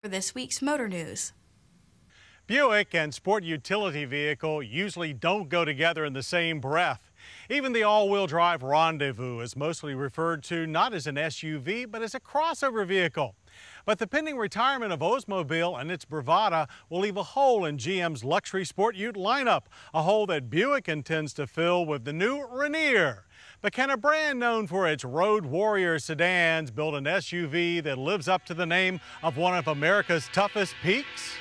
For this week's Motor News. Buick and sport utility vehicle usually don't go together in the same breath. Even the all-wheel drive Rendezvous is mostly referred to not as an SUV, but as a crossover vehicle. But the pending retirement of Oldsmobile and its Bravada will leave a hole in GM's luxury sport ute lineup, a hole that Buick intends to fill with the new Rainier. But can a brand known for its road warrior sedans build an SUV that lives up to the name of one of America's toughest peaks?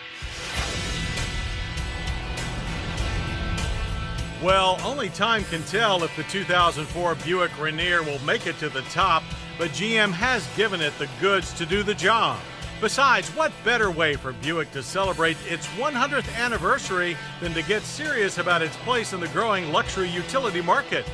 Well, only time can tell if the 2004 Buick Rainier will make it to the top, but GM has given it the goods to do the job. Besides, what better way for Buick to celebrate its 100th anniversary than to get serious about its place in the growing luxury utility market?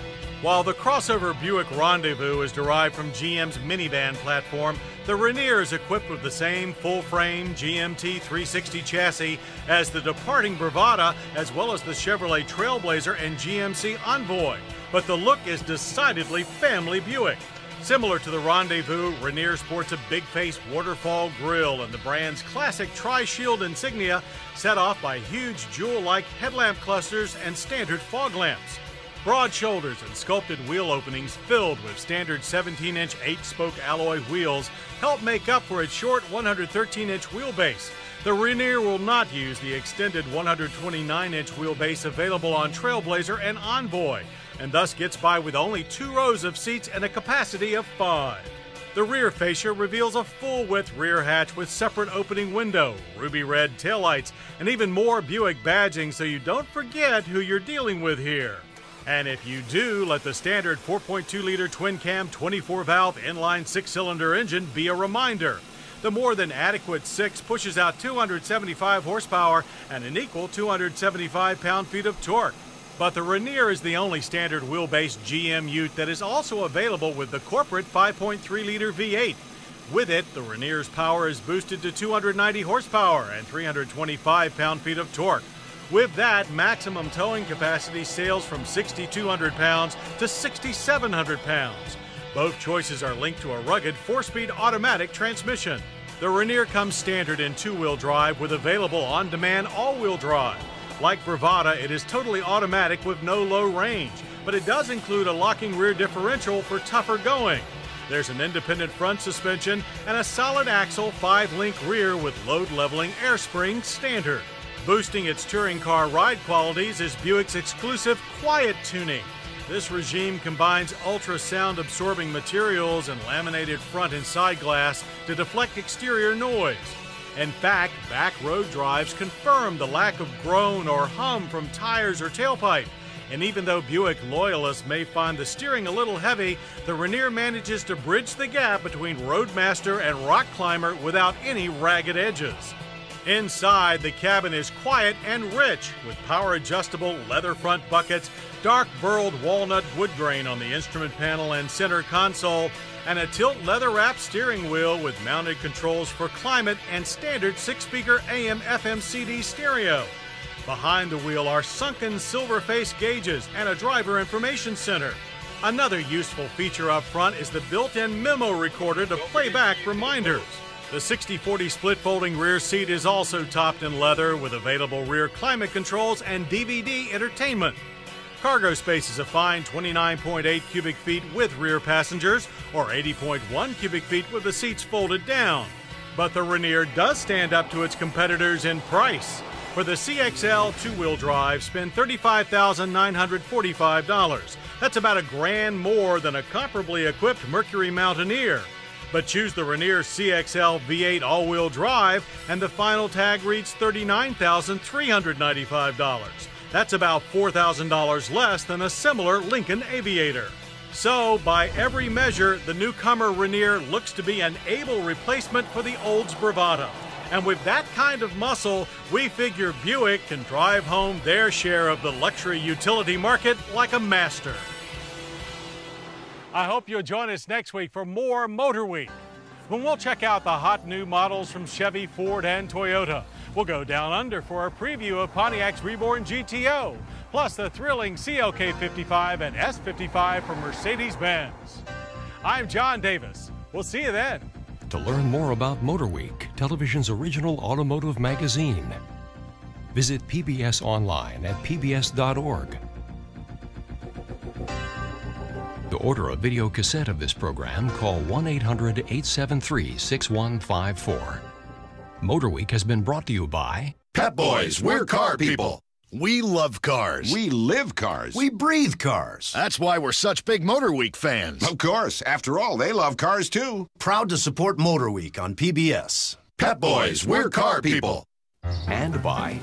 While the crossover Buick Rendezvous is derived from GM's minivan platform, the Rainier is equipped with the same full-frame GMT 360 chassis as the departing Bravada, as well as the Chevrolet Trailblazer and GMC Envoy. But the look is decidedly family Buick. Similar to the Rendezvous, Rainier sports a big-face waterfall grille and the brand's classic tri-shield insignia, set off by huge jewel-like headlamp clusters and standard fog lamps. Broad shoulders and sculpted wheel openings filled with standard 17-inch 8-spoke alloy wheels help make up for its short 113-inch wheelbase. The Rainier will not use the extended 129-inch wheelbase available on Trailblazer and Envoy, and thus gets by with only 2 rows of seats and a capacity of 5. The rear fascia reveals a full-width rear hatch with separate opening window, ruby red taillights, and even more Buick badging so you don't forget who you're dealing with here. And if you do, let the standard 4.2-liter twin-cam 24-valve inline 6-cylinder engine be a reminder. The more than adequate 6 pushes out 275 horsepower and an equal 275 pound-feet of torque. But the Rainier is the only standard wheelbase GM ute that is also available with the corporate 5.3-liter V8. With it, the Rainier's power is boosted to 290 horsepower and 325 pound-feet of torque. With that, maximum towing capacity sails from 6,200 pounds to 6,700 pounds. Both choices are linked to a rugged 4-speed automatic transmission. The Rainier comes standard in 2-wheel drive with available on-demand all-wheel drive. Like Bravada, it is totally automatic with no low range, but it does include a locking rear differential for tougher going. There's an independent front suspension and a solid axle 5-link rear with load-leveling air springs standard. Boosting its touring car ride qualities is Buick's exclusive Quiet tuning. This regime combines ultra-sound absorbing materials and laminated front and side glass to deflect exterior noise. In fact, back road drives confirm the lack of groan or hum from tires or tailpipe. And even though Buick loyalists may find the steering a little heavy, the Rainier manages to bridge the gap between Roadmaster and Rock Climber without any ragged edges. Inside, the cabin is quiet and rich, with power-adjustable leather front buckets, dark burled walnut wood grain on the instrument panel and center console, and a tilt leather-wrapped steering wheel with mounted controls for climate and standard 6-speaker AM/FM CD stereo. Behind the wheel are sunken silver-face gauges and a driver information center. Another useful feature up front is the built-in memo recorder to play back reminders. The 60/40 split-folding rear seat is also topped in leather with available rear climate controls and DVD entertainment. Cargo space is a fine 29.8 cubic feet with rear passengers or 80.1 cubic feet with the seats folded down. But the Rainier does stand up to its competitors in price. For the CXL 2-wheel drive, spend $35,945. That's about $1,000 more than a comparably equipped Mercury Mountaineer. But choose the Rainier CXL V8 all-wheel drive and the final tag reads $39,395. That's about $4,000 less than a similar Lincoln Aviator. So, by every measure, the newcomer Rainier looks to be an able replacement for the Olds Bravada. And with that kind of muscle, we figure Buick can drive home their share of the luxury utility market like a master. I hope you'll join us next week for more Motorweek, when we'll check out the hot new models from Chevy, Ford, and Toyota. We'll go down under for a preview of Pontiac's reborn GTO, plus the thrilling CLK55 and S55 from Mercedes-Benz. I'm John Davis. We'll see you then. to learn more about Motorweek, television's original automotive magazine. Visit PBS online at pbs.org. To order a video cassette of this program, call 1-800-873-6154. Motorweek has been brought to you by Pep Boys, we're car people. We love cars. We live cars. We breathe cars. That's why we're such big Motorweek fans. Of course. After all, they love cars too. Proud to support Motorweek on PBS. Pep Boys, we're car people. and by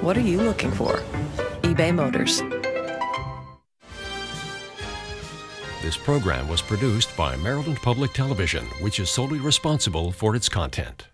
What are you looking for? eBay Motors. This program was produced by Maryland Public Television, which is solely responsible for its content.